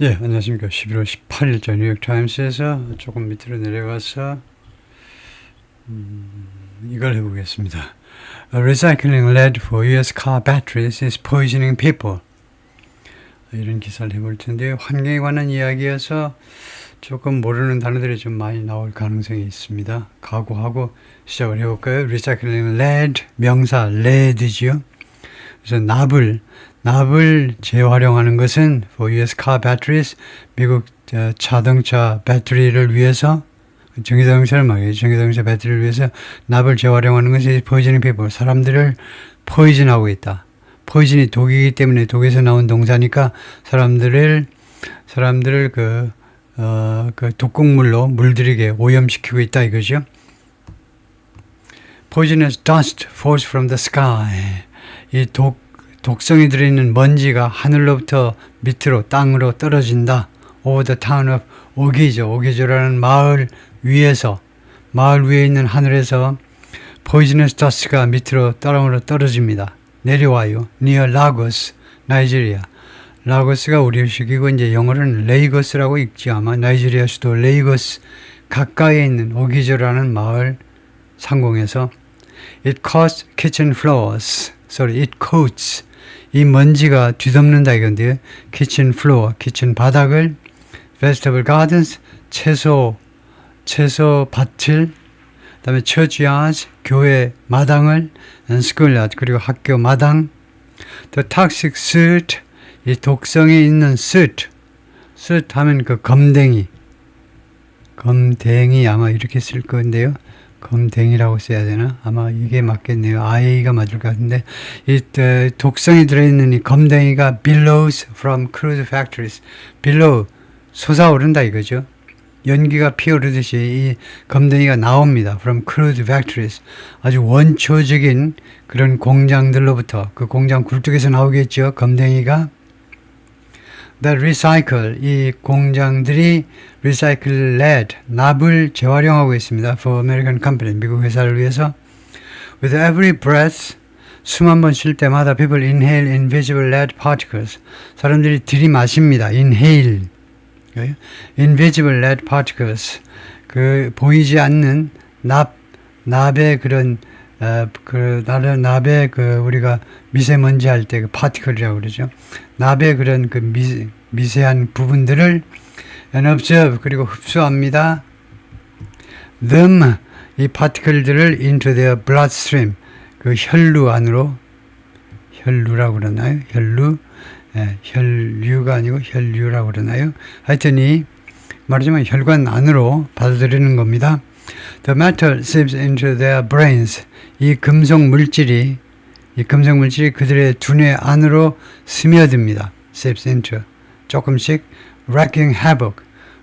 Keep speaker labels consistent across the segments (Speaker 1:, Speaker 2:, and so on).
Speaker 1: 예, 안녕하십니까. 11월 18일자 뉴욕타임스에서 조금 밑으로 내려가서 이걸 해보겠습니다. Recycling lead for US car batteries is poisoning people. 이런 기사를 해볼 텐데요. 환경에 관한 이야기여서 조금 모르는 단어들이 좀 많이 나올 가능성이 있습니다. 각오하고 시작을 해볼까요? Recycling lead, 명사 lead지요. 그래서 납을 재활용하는 것은 for US car batteries, 미국 자동차 배터리를 위해서, 전기자동차를 말이에요. 전기자동차 배터리를 위해서 납을 재활용하는 것이 poisoning people, 사람들을 포이즌하고 있다. 포이즌이 독이기 때문에 독에서 나온 동사니까 사람들을 그 독극물로 물들이게 오염시키고 있다 이거죠. Poisonous dust falls from the sky. 이 독성이 들어있는 먼지가 하늘로부터 밑으로 땅으로 떨어진다. Over the town of 오기조, 오기조라는 마을 위에 있는 하늘에서 poisonous dust가 밑으로 땅으로 떨어집니다. 내려와요. near Lagos, 나이지리아. 라고스가 우리식이고 이제 영어로는 레이거스라고 읽지 아마 나이지리아 수도 레이거스 가까이에 있는 오기조라는 마을 상공에서 It coats kitchen floors. it coats. 이 먼지가 뒤덮는다 이건데요. kitchen floor, kitchen 바닥을 vegetable gardens, 채소 밭을 그다음에 church yards, 교회 마당을 and school yard, 그리고 학교 마당 the toxic soot, 이 독성이 있는 soot 하면 그 검댕이 아마 이렇게 쓸 건데요. 검댕이라고 써야 되나? 아마 이게 맞겠네요. IA가 맞을 것 같은데 이 독성이 들어있는 이 검댕이가 billows from crude factories. billow, 솟아오른다 이거죠. 연기가 피어오르듯이 이 검댕이가 나옵니다. from crude factories. 아주 원초적인 그런 공장들로부터 그 공장 굴뚝에서 나오겠죠. 검댕이가 that recycle, 이 공장들이 recycle lead, 납을 재활용하고 있습니다. for American company, 미국 회사를 위해서. with every breath, 숨 한 번 쉴 때마다 people inhale invisible lead particles. 사람들이 들이마십니다. inhale. invisible lead particles. 그 보이지 않는 납의 그런 납의 우리가 미세먼지 할 때 그 파티클이라고 그러죠. 납의 그런 그 미세한 부분들을 and observe, 그리고 흡수합니다. them, 이 파티클들을 into their bloodstream, 그 혈류 안으로, 혈류라고 그러나요? 혈류가 아니고 혈류라고 그러나요? 하여튼 말하자면 혈관 안으로 받아들이는 겁니다. The metal seeps into their brains. 이 금속 물질이 그들의 두뇌 안으로 스며듭니다. seeps into. 조금씩 wreaking havoc.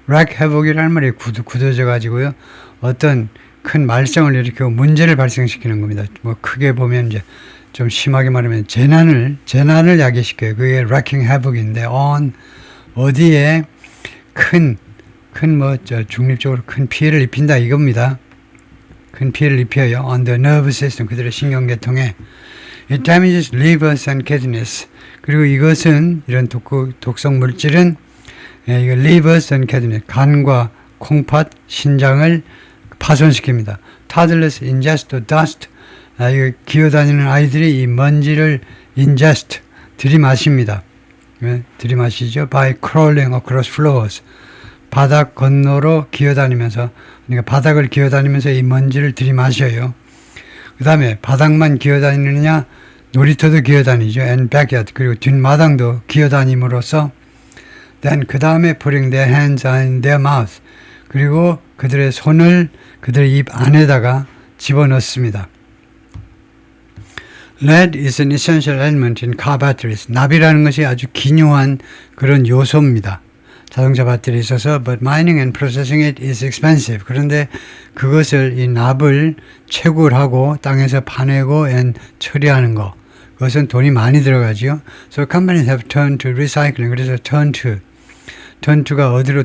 Speaker 1: wreak havoc이라는 말이 굳어져 가지고요. 어떤 큰 말썽을 일으키고 문제를 발생시키는 겁니다. 뭐 크게 보면 이제 좀 심하게 말하면 재난을 야기시켜요. 그게 wreaking havoc인데 어디에 중립적으로 큰 피해를 입힌다 이겁니다. 큰 피해를 입혀요. on the nervous system, 그들의 신경계통에. It damages livers and kidneys. 그리고 이것은 이런 독성 물질은 이거 livers and kidneys, 간과 콩팥, 신장을 파손시킵니다. Toddlers ingest the dust. 이거 기어다니는 아이들이 이 먼지를 ingest, 들이마십니다. 들이마시죠. By crawling across floors. 바닥 건너로 기어다니면서, 그러니까 바닥을 기어다니면서 이 먼지를 들이마셔요. 그 다음에 바닥만 기어다니느냐, 놀이터도 기어다니죠. and backyard, 그리고 뒷마당도 기어다님으로써 then 그 다음에 putting their hands in their mouth, 그리고 그들의 손을 그들의 입 안에다가 집어넣습니다. Lead is an essential element in car batteries. 납이라는 것이 아주 기묘한 그런 요소입니다. 자동차 배터리에 있어서 but mining and processing it is expensive. 그런데 그것을 이 납을 채굴하고 땅에서 파내고 and 처리하는 거, 그것은 돈이 많이 들어가죠. So companies have turned to recycling. 그래서 turn to가 어디로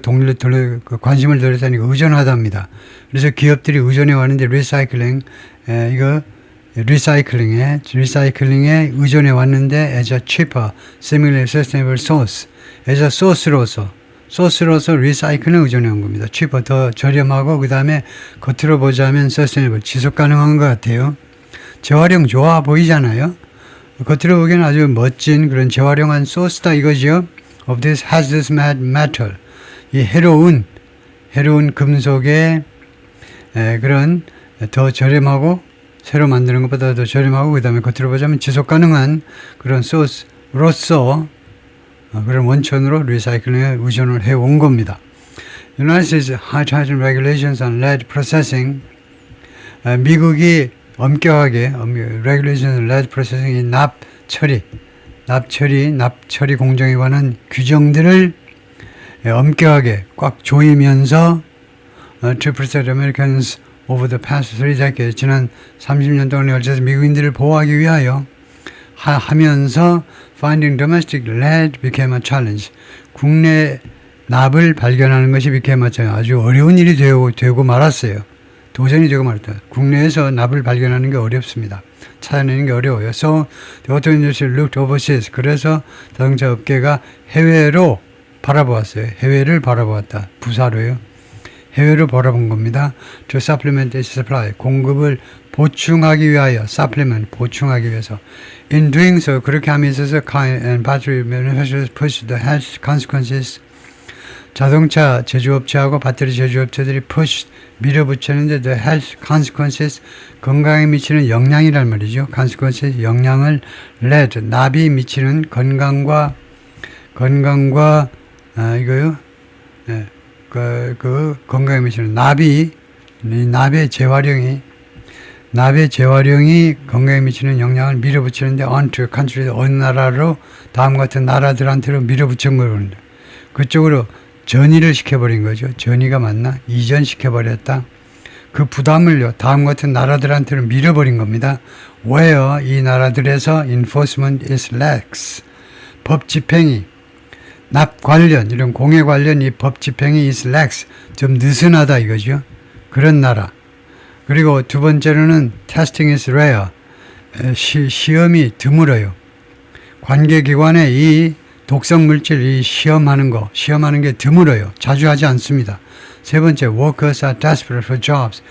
Speaker 1: 관심을 돌렸다니까 의존하답니다. 그래서 기업들이 의존해 왔는데 리사이클링에 의존해 왔는데 as a cheaper, similarly sustainable source, as a source로서 소스로서 리사이클에 의존해 온 겁니다. cheaper, 더 저렴하고 그 다음에 겉으로 보자면 sustainable, 지속 가능한 것 같아요. 재활용 좋아 보이잖아요. 겉으로 보기에는 아주 멋진 그런 재활용한 소스다 이거지요. of this hazardous metal, 이 해로운 금속의 그런 더 저렴하고 새로 만드는 것보다 더 저렴하고 그 다음에 겉으로 보자면 지속 가능한 그런 소스로서 그런 원천으로 리사이클링에 의존을 해온 겁니다. United States High Titan Regulations on Lead Processing, 미국이 엄격하게 Regulations on Lead Processing, 이 납처리 공정에 관한 규정들을 엄격하게 꽉 조이면서 to protect Americans over the past 3 decades, 지난 30년 동안에 걸쳐서 미국인들을 보호하기 위하여 하면서 finding domestic lead became a challenge. 국내 납을 발견하는 것이 became a challenge. 아주 어려운 일이 되고 말았어요. 도전이 되고 말았다. 국내에서 납을 발견하는 게 어렵습니다. 찾아내는 게 어려워요. So the auto industry looked overseas. 그래서 자동차 업계가 해외로 바라보았어요. 해외를 바라보았다. 부사로요. 해외로 바라본 겁니다. To supplement its supply. 공급을 보충하기 위하여. supplement, 보충하기 위해서. In doing so, 그렇게 함에 있어서 car and battery manufacturers pushed the health consequences. 자동차 제조업체하고 배터리 제조업체들이 밀어붙이는데 the health consequences, 건강에 미치는 영향이란 말이죠. consequences, 영향을 lead, 납이 미치는 건강과 이거요. 네. 그 건강에 미치는 납의 재활용이 건강에 미치는 영향을 밀어붙이는데 onto country, 어느 나라로 다음 같은 나라들한테로 밀어붙인 거는데 그쪽으로 전이를 시켜버린 거죠. 전이가 맞나? 이전시켜버렸다. 그 부담을요, 다음 같은 나라들한테로 밀어버린 겁니다. Where 이 나라들에서 enforcement is lax. 법 집행이, 납 관련, 이런 공해 관련 이 법 집행이 is lax. 좀 느슨하다 이거죠. 그런 나라. 그리고 두 번째로는 testing is rare. 시험이 드물어요. 관계기관에 이 독성 물질 이 시험하는 게 드물어요. 자주 하지 않습니다. 세 번째, workers are desperate for jobs.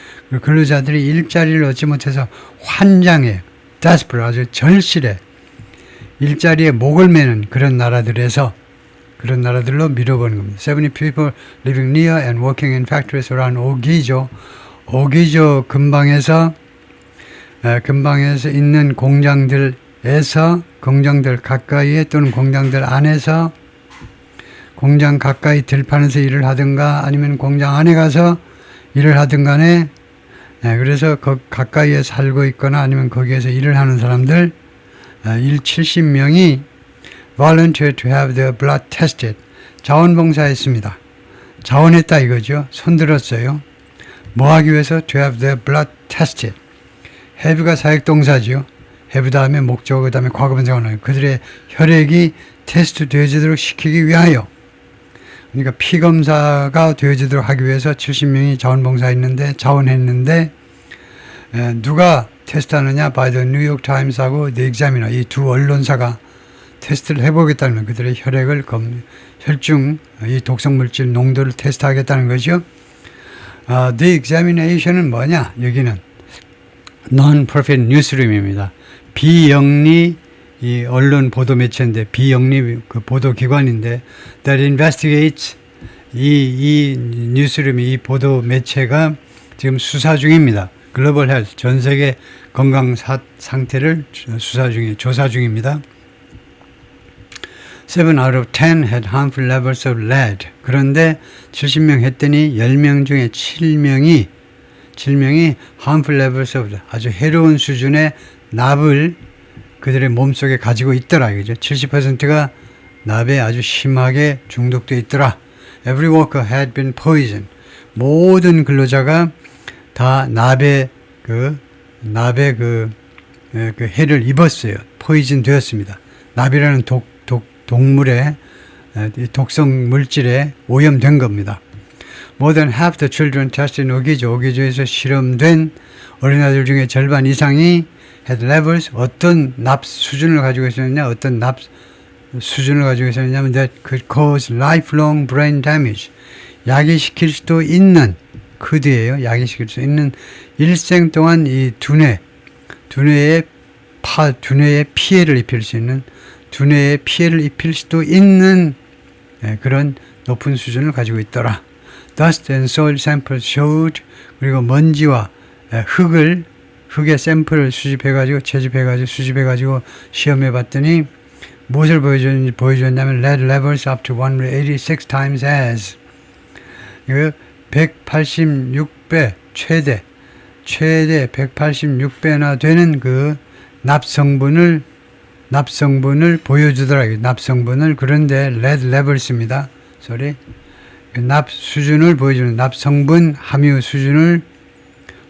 Speaker 1: 근로자들이 일자리를 얻지 못해서 환장해요. desperate, 아주 절실해. 일자리에 목을 매는 그런 나라들로 밀어버린 겁니다. 70 people living near and working in factories around 오기조 근방에서 있는 공장들 가까이에 또는 공장들 안에서 공장 가까이 들판에서 일을 하든가 아니면 공장 안에 가서 일을 하든 간에 그래서 가까이에 살고 있거나 아니면 거기에서 일을 하는 사람들 70명이 volunteered to have their blood tested. 자원봉사했습니다. 자원했다 이거죠. 손들었어요. 뭐 하기 위해서? to have their blood tested. have가 사역동사죠. have 다음에 목적, 그 다음에 과거분사가 나와요. 그들의 혈액이 테스트 되어지도록 시키기 위하여. 그러니까 피검사가 되어지도록 하기 위해서 70명이 자원했는데 누가 테스트하느냐? by the New York Times하고 The Examiner, 이 두 언론사가 테스트를 해보겠다는 거예요. 그들의 혈중 이 독성물질 농도를 테스트하겠다는 거죠. The Examination은 뭐냐? 여기는 Non-Profit Newsroom입니다. 비영리 이 언론 보도 매체인데 비영리 그 보도 기관인데 that investigates 이 뉴스룸이 이 보도 매체가 지금 수사 중입니다. 글로벌 헬스 전 세계 건강 상태를 조사 중입니다. 7 out of 10 had harmful levels of lead. 그런데 70명 했더니 10명 중에 7명이 harmful levels of 아주 해로운 수준의 납을 그들의 몸속에 가지고 있더라. 이거죠. 70%가 납에 아주 심하게 중독되어 있더라. Every worker had been poisoned. 모든 근로자가 다 납의 해를 입었어요. 포이즌 되었습니다. 납이라는 동물의 독성 물질에 오염된 겁니다. More than half the children tested in 오기조에서 실험된 어린아이들 중에 절반 이상이 had levels, 어떤 납 수준을 가지고 있었느냐, 어떤 납 수준을 가지고 있었냐면 that could cause lifelong brain damage. 야기시킬 수도 있는 그 뒤에요. 야기시킬 수 있는 일생 동안 이 두뇌에 피해를 입힐 수 있는 두뇌에 피해를 입힐 수도 있는 그런 높은 수준을 가지고 있더라. Dust and soil samples showed 그리고 먼지와 흙의 샘플을 수집해가지고 시험해 봤더니 무엇을 보여줬냐면 lead levels up to 186 times as 186배 최대 186배나 되는 그 납성분을 보여주더라고요. 납성분을. 그런데 lead levels입니다. 납 수준을 보여주는 납성분 함유 수준을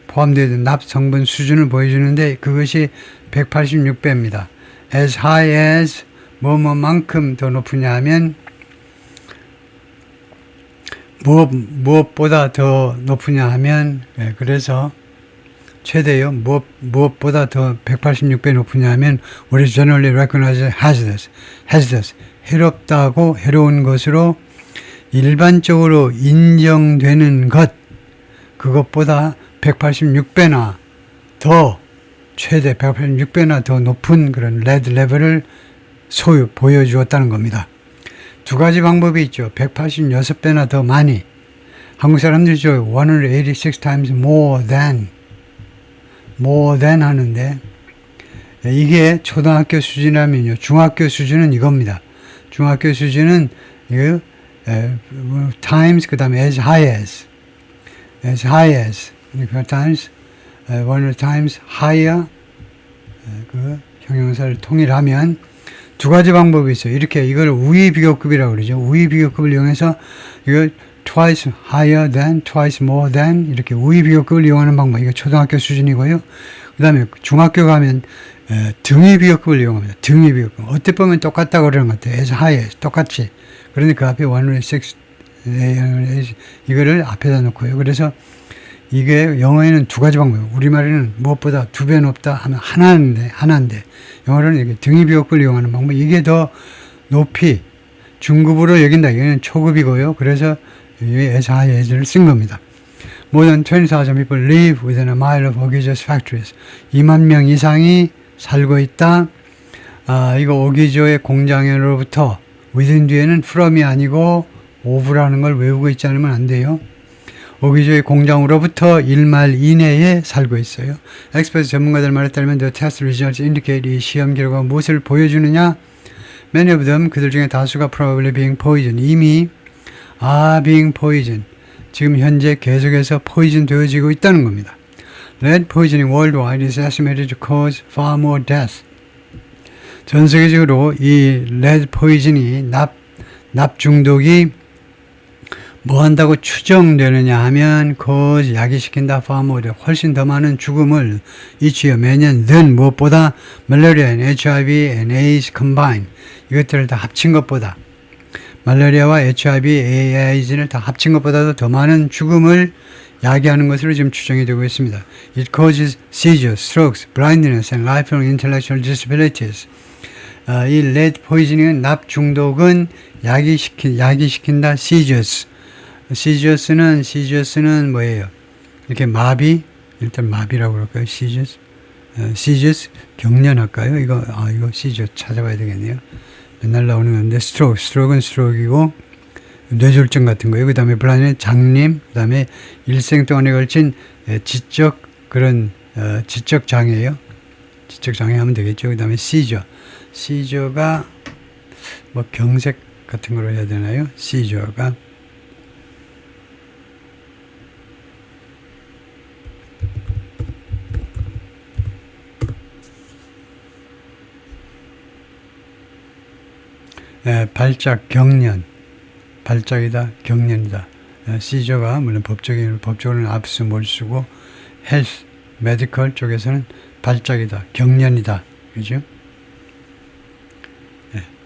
Speaker 1: 포함되어 있는 납성분 수준을 보여주는데 그것이 186배입니다. as high as 뭐뭐만큼 더 높으냐 하면 무엇보다 더 높으냐 하면 그래서 최대요. 무엇보다 더 186배 높으냐 하면 what is generally recognized as hazardous 해롭다고 해로운 것으로 일반적으로 인정되는 그것보다 186배나 더 최대 186배나 더 높은 그런 레드 레벨을 보여주었다는 겁니다. 두 가지 방법이 있죠. 186배나 더 많이. 한국 사람들이죠. 186 times more than 하는데 이게 초등학교 수준이라면요. 중학교 수준은 이겁니다. 중학교 수준은 times 그 다음에 as high as times 100 times higher 그 형용사를 통일하면 두 가지 방법이 있어요. 이렇게 이걸 우위 비교급이라고 그러죠. 우위 비교급을 이용해서 이거 twice higher than, twice more than 이렇게 우위 비교급을 이용하는 방법. 이거 초등학교 수준이고요. 그 다음에 중학교 가면 등위 비교급을 이용합니다. 등위 비교급. 어떻게 보면 똑같다고 그러는 것 같아요. as high as 똑같이. 그런데 그 앞에 106 이거를 앞에다 놓고요. 그래서 이게 영어에는 두 가지 방법이에요. 우리말에는 무엇보다 두 배 높다 하면 하나인데 영어로는 이렇게 등위 비교급을 이용하는 방법. 이게 더 높이 중급으로 여긴다. 이거는 초급이고요. 그래서 as high as를 쓴 겁니다. More than 20,000 people live within a mile of Ogijo's factories. 2만 명 이상이 살고 있다. 이거 오기조의 공장으로부터 within 뒤에는 from이 아니고 of라는 걸 외우고 있지 않으면 안 돼요. 오기조의 공장으로부터 1마일 이내에 살고 있어요. 엑스퍼트 전문가들 말에 따르면 the test results indicate 이 시험 결과가 무엇을 보여주느냐? Many of them 그들 중에 다수가 probably being poisoned 이미 being poisoned 지금 현재 계속해서 포이즌 되어지고 있다는 겁니다. Lead poisoning worldwide is estimated to cause far more death. 전 세계적으로 이 lead poison이 납 중독이 뭐 한다고 추정되느냐 하면 cause 야기시킨다 far more 훨씬 더 많은 죽음을 each year 매년 than 무엇보다 malaria and HIV and AIDS combined 이것들을 다 합친 것보다 말라리아와 HIV, AIDS를 다 합친 것보다도 더 많은 죽음을 야기하는 것으로 지금 추정이 되고 있습니다. It causes seizures, strokes, blindness and lifelong intellectual disabilities. 이 lead poisoning은 납 중독은 야기시킨다. seizures는 뭐예요? 이렇게 마비, 일단 마비라고 그럴까요? seizures 경련할까요? 이거 seizure 찾아봐야 되겠네요. 맨날 나오는 건데 스트로크는 스트로크이고 뇌졸중 같은 거예요. 그 다음에 블라인드 장님, 그 다음에 일생 동안에 걸친 지적 장애예요. 지적 장애 하면 되겠죠. 그 다음에 시저가 뭐 경색 같은 걸로 해야 되나요? 시저가 발작 경련, 발작이다, 경련이다. 시저가 물론 법적으로는 압수 몰수고 헬스, 메디컬 쪽에서는 발작이다, 경련이다, 그죠?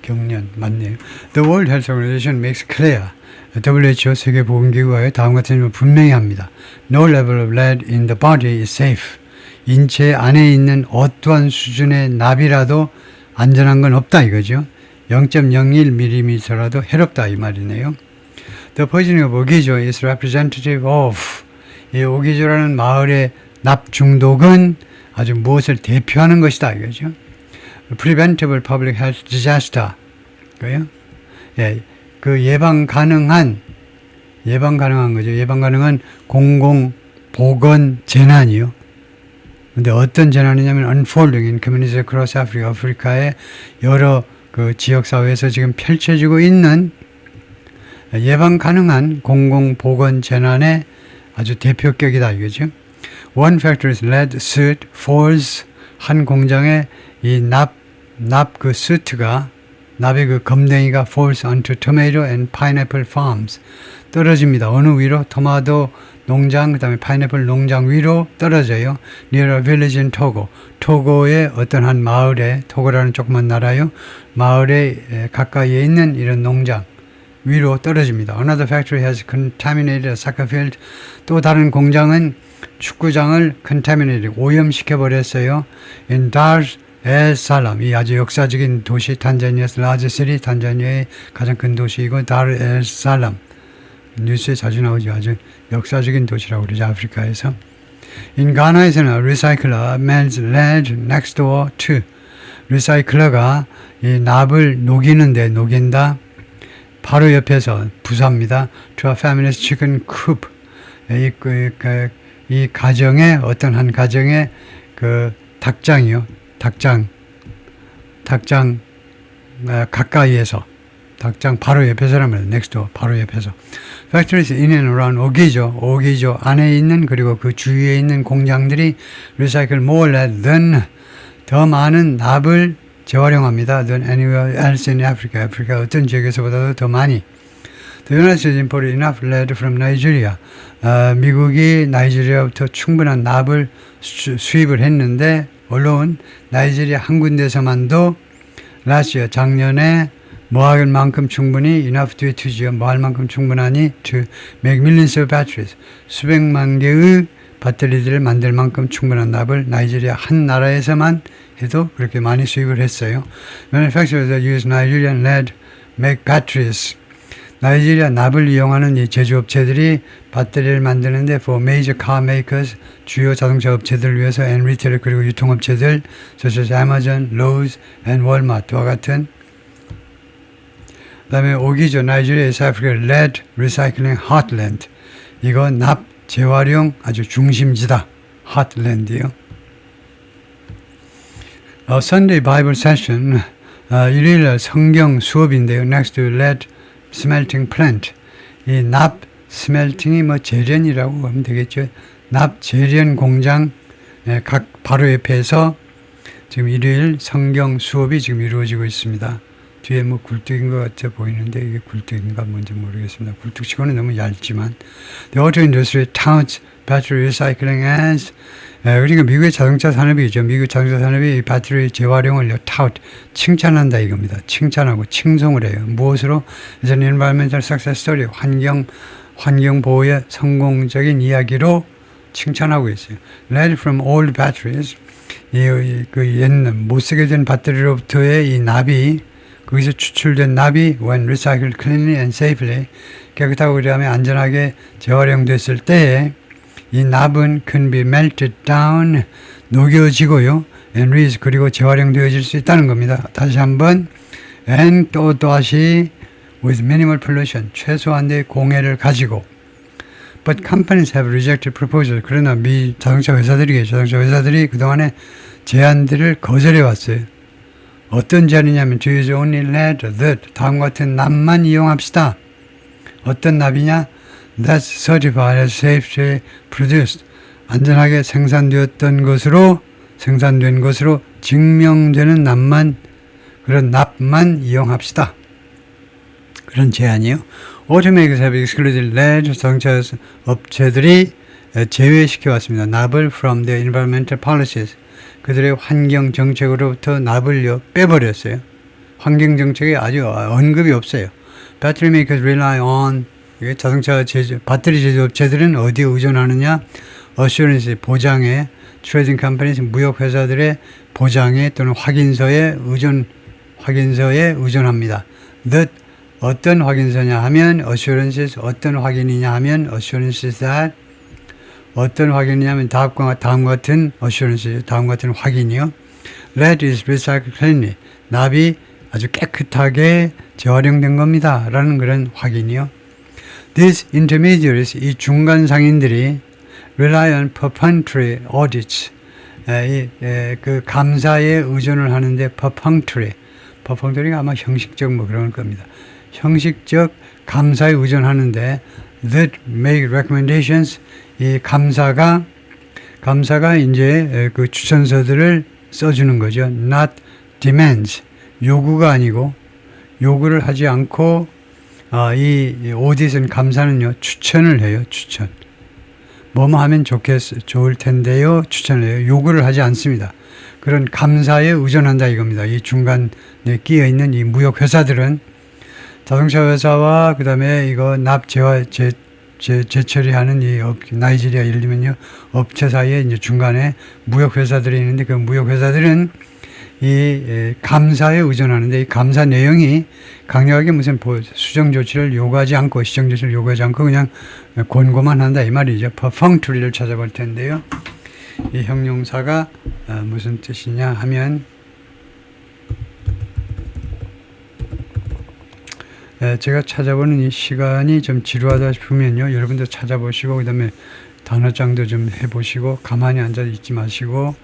Speaker 1: 경련 맞네요. The World Health Organization makes clear. WHO 세계보건기구가 다음 같은 점을 분명히 합니다. No level of lead in the body is safe. 인체 안에 있는 어떠한 수준의 납이라도 안전한 건 없다 이거죠. 0.01mm라도 해롭다 이 말이네요. The poisoning of 오기조 is representative of 이 오기조라는 마을의 납 중독은 아주 무엇을 대표하는 것이다 이거죠. Preventable public health disaster. 그래요? 예, 그 예방 가능한 거죠. 예방 가능한 공공 보건 재난이요. 근데 어떤 재난이냐면 unfolding in communities across Africa, 아프리카의 여러 그 지역 사회에서 지금 펼쳐지고 있는 예방 가능한 공공 보건 재난의 아주 대표격이다 이거죠. One factor is lead soot falls. 한 공장에 이 납 그 soot가 납의 그 검댕이가 falls onto tomato and pineapple farms. 떨어집니다. 어느 위로? 토마토 농장, 그 다음에 파인애플 농장 위로 떨어져요. Near a village in Togo. 토고의 어떤 한 마을에, 토고라는 조그만 나라요. 마을에 가까이에 있는 이런 농장 위로 떨어집니다. Another factory has contaminated a soccer field. 또 다른 공장은 축구장을 contaminated, 오염시켜버렸어요. In Dar es Salaam, 이 아주 역사적인 도시, 탄자니아의 large city, 탄자니아의 가장 큰 도시이고 Dar es Salaam. 뉴스에 자주 나오죠. 아주 역사적인 도시라고 그러죠. 아프리카에서. In Ghana에서는 a recycler melts lead next door to. 리사이클러가 이 납을 녹인다. 바로 옆에서 부사입니다. To a family's chicken coop. 이 가정의 어떤 한 가정의 그 닭장이요. 닭장 가까이에서. 닭장 바로 옆에서라면 next door 바로 옆에서. Factories in and around 오기조 안에 있는 그리고 그 주위에 있는 공장들이 recycle more lead than 더 많은 납을 재활용합니다. than anywhere else in Africa. 아프리카 어떤 지역에서보다도 더 많이. The United States imported enough lead from Nigeria. 미국이 나이지리아부터 충분한 납을 수입을 했는데 물론 나이지리아 한 군데서만도 last year 작년에 뭐할 만큼 충분히 enough to to지요. 뭐할 만큼 충분하니 to make millions of batteries. 수백만 개의 배터리들을 만들 만큼 충분한 납을 나이지리아 한 나라에서만 해도 그렇게 많이 수입을 했어요. Manufacturers that use Nigerian lead make batteries. 나이지리아 납을 이용하는 이 제조업체들이 배터리를 만드는데 for major car makers, 주요 자동차 업체들을 위해서 and retail 그리고 유통업체들 such as Amazon, Lowe's and Walmart와 같은. 그 다음에 오기조 나이지리아 Africa lead recycling heartland. 이거 납 재활용 아주 중심지다. heartland이요. Sunday Bible session. 일요일 성경 수업인데요. Next to lead smelting plant. 이 납 스멜팅이 뭐 재련이라고 하면 되겠죠. 납 재련 공장 각 바로 옆에서 지금 일요일 성경 수업이 지금 이루어지고 있습니다. 뒤에 뭐 굴뚝인 것 같아 보이는데 이게 굴뚝인가 뭔지 모르겠습니다. 굴뚝치고는 너무 얇지만 The auto industry touts battery recycling as 그러니까 미국의 자동차 산업이죠. 미국 자동차 산업이 배터리 재활용을 tout 칭찬한다 이겁니다. 칭찬하고 칭송을 해요. 무엇으로? As an environmental success story 환경 보호의 성공적인 이야기로 칭찬하고 있어요. Lead from old batteries 그 옛날 못 쓰게 된 배터리로부터의 이 납이 거기서 추출된 납이 when recycled cleanly and safely 깨끗하고 그다음에 안전하게 재활용됐을 때에 이 납은 can be melted down 녹여지고요 and reused 그리고 재활용되어질 수 있다는 겁니다. 다시 한번 and 또다시 with minimal pollution 최소한의 공해를 가지고 but companies have rejected proposals 그러나 미 자동차 회사들이 그동안에 제안들을 거절해 왔어요. 어떤 제안이냐면 to use only lead that 다음과 같은 납만 이용합시다. 어떤 납이냐? That's certified as safely produced. 안전하게 생산된 것으로 증명되는 납만 그런 납만 이용합시다. 그런 제안이요. Automakers have excluded lead. 자동차 업체들이 제외시켜 왔습니다. 납을 from their environmental policies. 그들의 환경 정책으로부터 납을 빼버렸어요. 환경 정책에 아주 언급이 없어요. Battery makers rely on 자동차 배터리 제조업체들은 어디에 의존하느냐? Assurance 보장에 trading companies 무역 회사들의 보장에 또는 확인서에 확인서에 의존합니다. that 어떤 확인서냐 하면 assurances 어떤 확인이냐 하면 assurances that 어떤 확인이냐 하면 다음과 같은 assurance 다음과 같은 확인이요. lead is recycled cleanly 납이 아주 깨끗하게 재활용된 겁니다. 라는 그런 확인이요. These intermediaries 이 중간 상인들이 rely on perfunctory audits 그 감사에 의존을 하는데 perfunctory가 아마 형식적 뭐 그런 겁니다. 형식적 감사에 의존하는데 that make recommendations 이 감사가 이제 그 추천서들을 써주는 거죠. not demands 요구가 아니고 요구를 하지 않고 이 오디션 감사는요 추천을 해요. 추천 뭐뭐 하면 좋을 텐데요 추천을 해요. 요구를 하지 않습니다. 그런 감사에 의존한다 이겁니다. 이 중간에 끼어 있는 이 무역 회사들은 자동차 회사와 그 다음에 이거 납 재처리하는 이 나이지리아 예를 들면요 업체 사이에 이제 중간에 무역 회사들이 있는데 그 무역 회사들은 이 감사에 의존하는데 이 감사 내용이 강력하게 무슨 수정 조치를 요구하지 않고 시정 조치를 요구하지 않고 그냥 권고만 한다 이 말이죠. perfunctory를 찾아볼 텐데요. 이 형용사가 무슨 뜻이냐 하면 제가 찾아보는 이 시간이 좀 지루하다 싶으면요. 여러분도 찾아보시고 그 다음에 단어장도 좀 해보시고 가만히 앉아 있지 마시고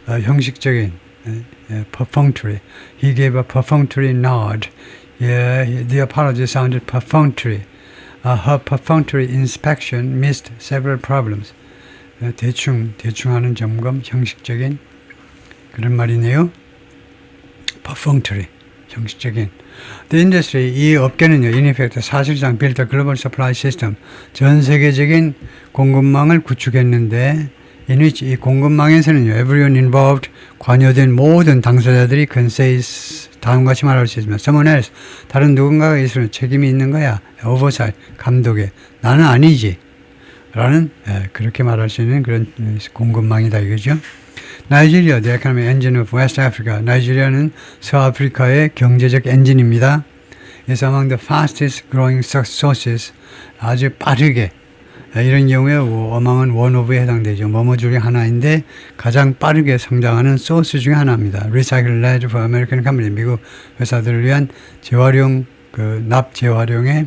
Speaker 1: 형식적인 perfunctory. He gave a perfunctory nod. The apology sounded perfunctory. Her perfunctory inspection missed several problems. 대충 하는 점검, 형식적인 그런 말이네요. perfunctory, 형식적인. The industry, 이 업계는요, in effect, 사실상 built a global supply system, 전 세계적인 공급망을 구축했는데, in which 이 공급망에서는요, everyone involved, 관여된 모든 당사자들이 can say 다음과 같이 말할 수 있습니다. Someone else, 다른 누군가가 있으면 책임이 있는 거야. oversight, 감독에. 나는 아니지. 라는, 그렇게 말할 수 있는 그런 공급망이다 이거죠. 나이지리아, the economic engine of West Africa. 나이지리아는 서아프리카의 경제적 엔진입니다. is among the fastest growing sources. 아주 빠르게. 이런 경우에 among은 one of에 해당되죠. 뭐뭐 중에 하나인데 가장 빠르게 성장하는 소스 중에 하나입니다. Recycle lead for American company. 미국 회사들을 위한 재활용, 납 재활용에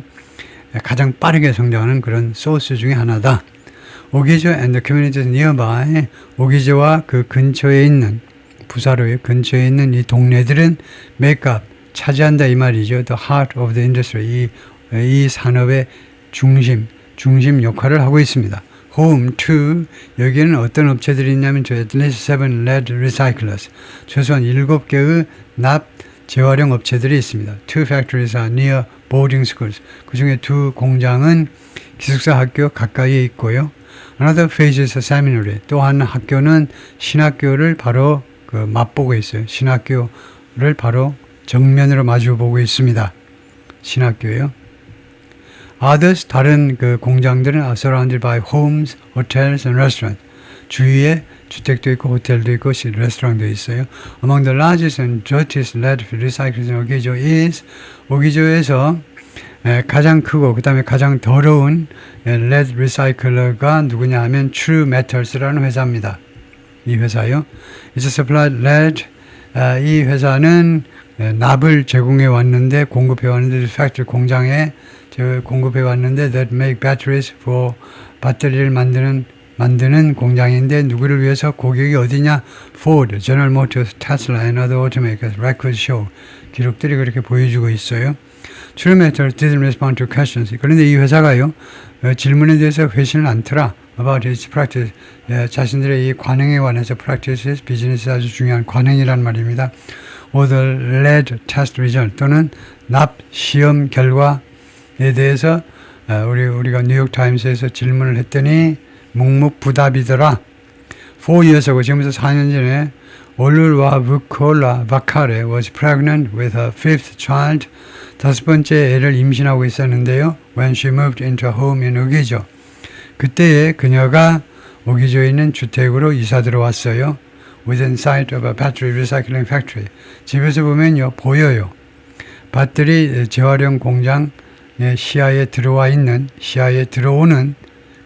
Speaker 1: 가장 빠르게 성장하는 그런 소스 중에 하나다. 오기조 and the communities nearby, 오기조와 그 근처에 있는 부사로의 근처에 있는 이 동네들은 make up, 차지한다 이 말이죠. The heart of the industry, 이 산업의 중심 역할을 하고 있습니다. Home to, 여기에는 어떤 업체들이 있냐면 at least 7 lead recyclers, 최소한 7개의 납 재활용 업체들이 있습니다. 2 factories are near boarding schools, 그 중에 2 공장은 기숙사 학교 가까이에 있고요. Another phase is a seminary. 또 한 학교는 신학교를 바로 맛보고 있어요. 신학교를 바로 정면으로 마주보고 있습니다. 신학교예요. Others, 다른 공장들은 are surrounded by homes, hotels and restaurants. 주위에 주택도 있고 호텔도 있고 레스토랑도 있어요. Among the largest and dirtiest lead recyclers in 오기조 is, 오기조에서 가장 크고 그 다음에 가장 더러운 lead recycler가 누구냐 하면 True Metals라는 회사입니다. 이 회사요. It's supplied lead. 이 회사는 납을 제공해 왔는데 공급해 왔는데 팩토리 공장에 공급해 왔는데 that make batteries for 배터리를 만드는 공장인데 누구를 위해서 고객이 어디냐? Ford, General Motors, Tesla and other automakers records show. 기록들이 그렇게 보여주고 있어요. True Metals didn't respond to questions. 그런데 이 회사가요 질문에 대해서 회신을 않더라. About its practice, 자신들의 이 관행에 관해서 practices, 비즈니스 아주 중요한 관행이란 말입니다. Or the lead test result 또는 납 시험 결과에 대해서 우리가 뉴욕 타임스에서 질문을 했더니 묵묵부답이더라. 4 years ago, 지금부터 4년 전에 올룰와 부콜라 바카레 was pregnant with her 5th child. 5번째 애를 임신하고 있었는데요. When she moved into a home in 오기조. 그때에 그녀가 오기조에 있는 주택으로 이사 들어왔어요. within sight of a battery recycling factory. 집에서 보면요, 보여요. 배터리 재활용 공장 시야에 들어오는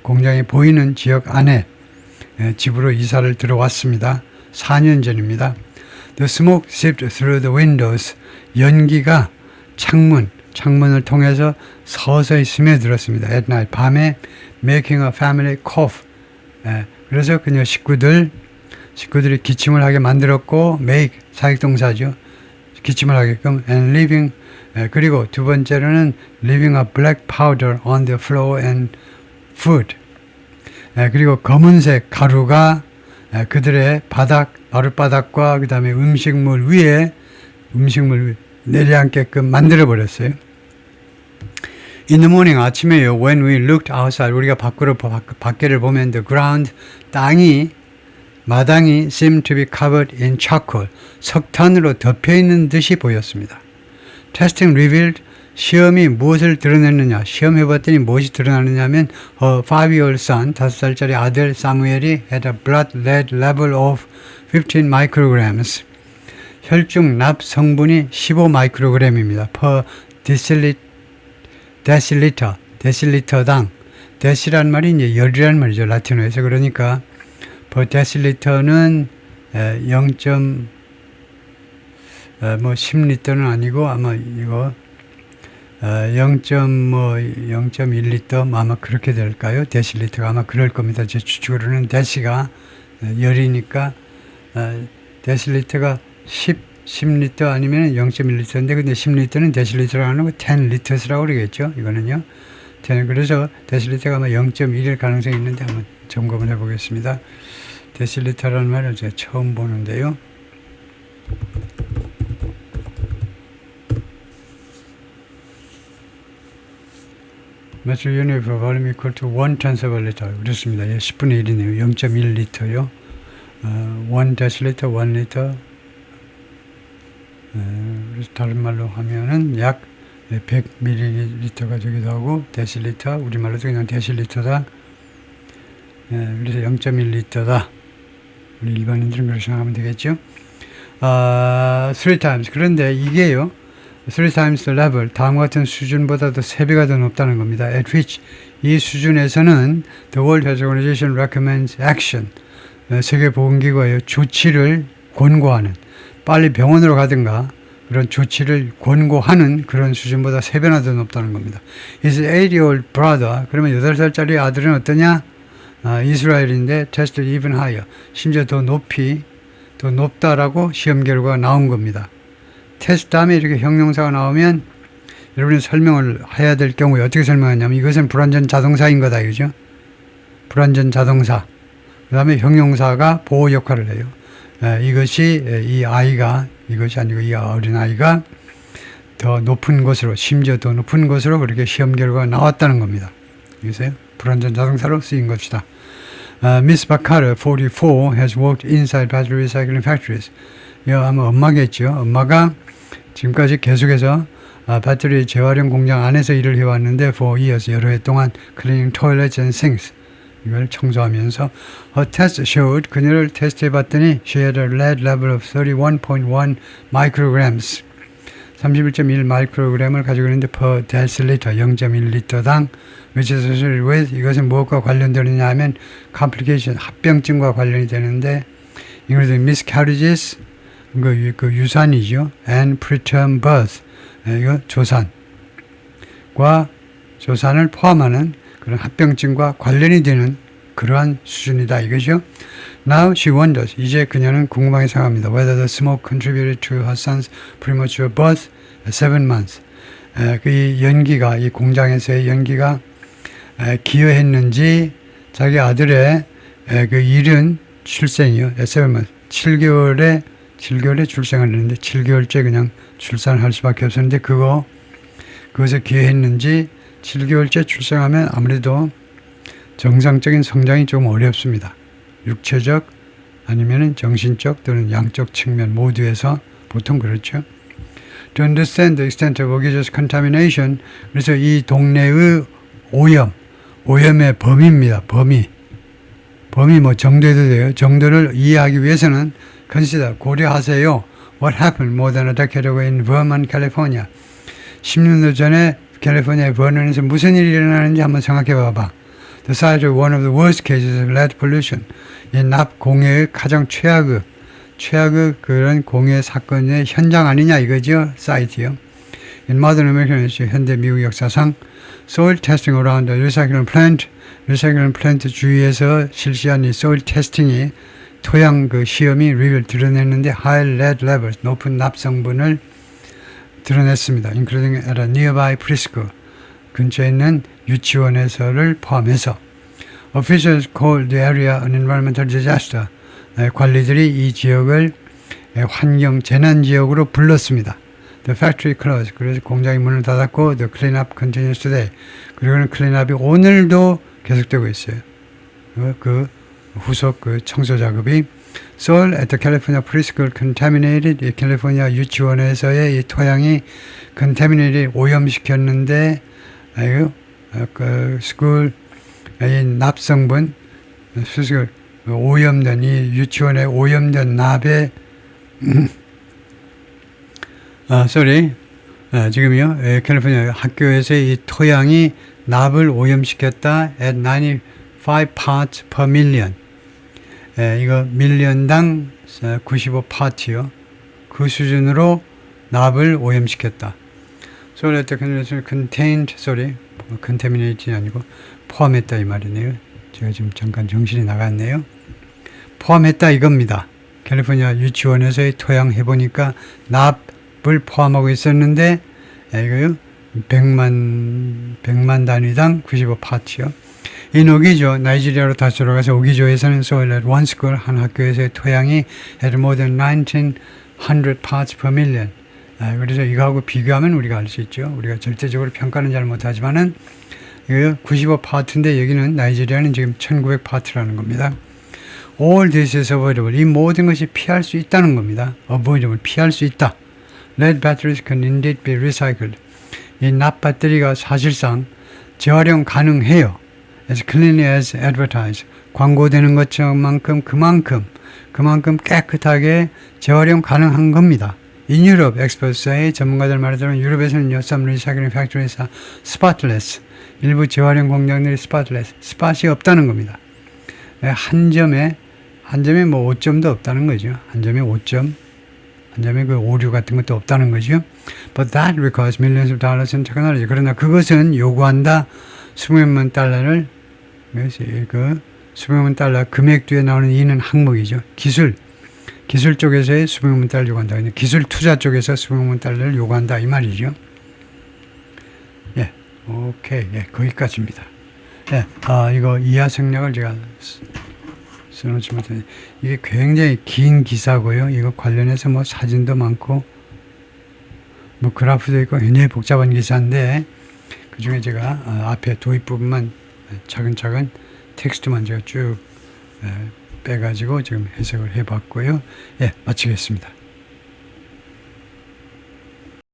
Speaker 1: 공장이 보이는 지역 안에 집으로 이사를 들어왔습니다. 4년 전입니다. The smoke seeped through the windows. 연기가 창문을 통해서 서서히 스며들었습니다. At night, 밤에 making a family cough. 그래서 그녀 식구들이 기침을 하게 만들었고, make 사역동사죠. 기침을 하게끔, and leaving. 그리고 두 번째로는 leaving a black powder on the floor and food. 그리고 검은색 가루가 그들의 마룻바닥과 그 다음에 음식물 위에 내려앉게끔 만들어버렸어요. In the morning, 아침에요, when we looked outside, 우리가 밖에를 보면 the ground, 마당이 seemed to be covered in charcoal, 석탄으로 덮여있는 듯이 보였습니다. Testing revealed, 시험이 무엇을 드러냈느냐, 시험해봤더니 무엇이 드러나느냐 하면 her 5-year-old son, 5살짜리 아들 사무엘이 had a blood lead level of 15 micrograms. 혈중 납 성분이 15 마이크로그램입니다. per 데실리터당. 데시란 말이 이제 열이란 말이죠. 라틴어에서. 그러니까 per 데실리터는 10리터는 아니고 아마 이거 0.1리터 아마 그렇게 될까요? 데실리터가 아마 그럴 겁니다. 제 추측으로는 데시가 열이니까 데실리터가 10리터 아니면 0.1리터인데 근데 10리터는 데실리터라고 하는 거 10리터스라고 그러겠죠. 이거는요. 그래서 데실리터가 아마 0.1일 가능성이 있는데 한번 점검을 해보겠습니다. 데실리터라는 말을 제가 처음 보는데요. metric unit for volume equal to 1/10 of a liter. 그렇습니다. 예, 10분의 1이네요. 0.1리터요. 1 데실리터, 1리터. 그래서 다른 말로 하면은 약 100ml가 되기도 하고, 데실리터, 우리말로도 그냥 데실리터다. 그래서 0.1리터다. 우리 일반인들은 그렇게 생각하면 되겠죠. 3 times. 그런데 이게요, 3 times the level, 다음과 같은 수준보다도 3배가 더 높다는 겁니다. At which, 이 수준에서는 the World Health Organization recommends action. 세계보건기구가 조치를 권고하는, 빨리 병원으로 가든가 그런 조치를 권고하는 그런 수준보다 3배나 더 높다는 겁니다. His 8-year-old brother, 그러면 8살짜리 아들은 어떠냐? 이스라엘인데 tested even higher. 심지어 더 높다라고 시험 결과가 나온 겁니다. 테스트 다음에 이렇게 형용사가 나오면 여러분이 설명을 해야 될 경우에 어떻게 설명하냐면 이것은 불완전 자동사인 거다, 이거죠? 불완전 자동사. 그 다음에 형용사가 보호 역할을 해요. 이것이 이것이 아니고 이 어린아이가 더 높은 곳으로, 심지어 더 높은 곳으로 그렇게 시험 결과가 나왔다는 겁니다. 여기서요? 불완전 자동사로 쓰인 것이다. Miss Bakara, 44, has worked inside battery recycling factories. 이거 아마 엄마겠죠. 엄마가 지금까지 계속해서 배터리 재활용 공장 안에서 일을 해왔는데 for years, 여러 해 동안 cleaning toilets and sinks, 이걸 청소하면서 her test showed, 그녀를 테스트해봤더니 she had a lead level of 31.1 micrograms, 31.1 마이크로그램을 가지고 있는데 per deciliter, 0.1리터당, which is associated with, 이것은 무엇과 관련되느냐 하면 complication, 합병증과 관련이 되는데 including miscarriages, 그 유산이죠. and preterm birth, 이거 조산을 포함하는 그런 합병증과 관련이 되는 그러한 수준이다, 이거죠. Now she wonders, 이제 그녀는 궁금하게 생각합니다. whether the smoke contributed to her son's premature birth at 7 months. 그 연기가, 이 공장에서의 연기가 기여했는지 자기 아들의 그 이른 출생이요. at 7 months. 7개월에 출생을 했는데 7개월째 그냥 출산을 할 수밖에 없었는데 그것에 기여했는지 7개월째 출생하면 아무래도 정상적인 성장이 좀 어렵습니다. 육체적 아니면 정신적 또는 양적 측면 모두에서 보통 그렇죠. To understand the extent of organic contamination, 그래서 이 동네의 오염의 범위입니다. 범위 범위 뭐 정도에도 돼요. 정도를 이해하기 위해서는 consider, 고려하세요. What happened more than a decade ago in Vermont, California. 10년도 전에 캘리포니아의 버넌에서 무슨 일이 일어나는지 한번 생각해 봐봐. The site of one of the worst cases of lead pollution. 이 납 공해의 가장 최악의 그런 공해 사건의 현장 아니냐 이거죠. 사이트요. In modern American history, 현대 미국 역사상 soil testing around the recycling plant 주위에서 실시한 이 soil testing이 토양 그 시험이 리뷰를 드러냈는데 high lead levels, 높은 납 성분을 드러냈습니다. including at a nearby preschool, 근처에 있는 유치원에서를 포함해서. Officials called the area an environmental disaster. 관리들이 이 지역을 환경 재난 지역으로 불렀습니다. The factory closed. 그래서 공장이 문을 닫았고 the cleanup continues today. 그리고는 클린업이 오늘도 계속되고 있어요. 그 후속 그 청소 작업이 soil at the California preschool contaminated. 이 캘리포니아 유치원에서의 이 토양이 contaminated 오염시켰는데 그 school 이 납성분 수식을 오염된 이 유치원에 오염된 납에 지금요 캘리포니아 학교에서 이 토양이 납을 오염시켰다 at 95 parts per million. 이거 밀리언당 95 파트요. 그 수준으로 납을 오염시켰다. Soil at the contained, contaminated 아니고 포함했다 이 말이네요. 제가 지금 잠깐 정신이 나갔네요. 포함했다 이겁니다. 캘리포니아 유치원에서의 토양 해보니까 납을 포함하고 있었는데 이거요 100만 단위당 95 파트요. In 오기조, 나이지리아로 다시 돌아가서 오기조에서는 soil at one school, 한 학교에서의 토양이 had more than 1900 parts per million. 그래서 이거하고 비교하면 우리가 알 수 있죠. 우리가 절대적으로 평가는 잘 못하지만은 이거 95 파트인데 여기는 나이지리아는 지금 1900 파트라는 겁니다. All this is avoidable. 이 모든 것이 피할 수 있다는 겁니다. avoidable, 피할 수 있다. Lead batteries can indeed be recycled. 이 납 배터리가 사실상 재활용 가능해요. As cleanly as advertised. 광고되는 것만큼 그만큼 깨끗하게 재활용 가능한 겁니다. In Europe, experts의 전문가들 말에 따르면 유럽에서는 some recycling factories are spotless. 일부 재활용 공장들이 spotless, spot이 없다는 겁니다. 한 점에 뭐 5점도 없다는 거죠. 한 점에 5점, 한 점에 그 오류 같은 것도 없다는 거죠. But that requires millions of dollars in technology. 그러나 그것은 요구한다 수백만 달러를, 그 수백만 달러 금액 뒤에 나오는 이는 항목이죠. 기술 쪽에서의 수백만 달러를 요구한다. 기술 투자 쪽에서 수백만 달러를 요구한다 이 말이죠. 예, 오케이, 예, 거기까지입니다. 예, 이거 이하 생략을 제가 써놓지 못했는데 이게 굉장히 긴 기사고요. 이거 관련해서 뭐 사진도 많고 뭐 그래프도 있고 굉장히 복잡한 기사인데 그 중에 제가 앞에 도입 부분만 차근차근 텍스트만 제가 쭉 빼가지고 지금 해석을 해봤고요. 예, 마치겠습니다.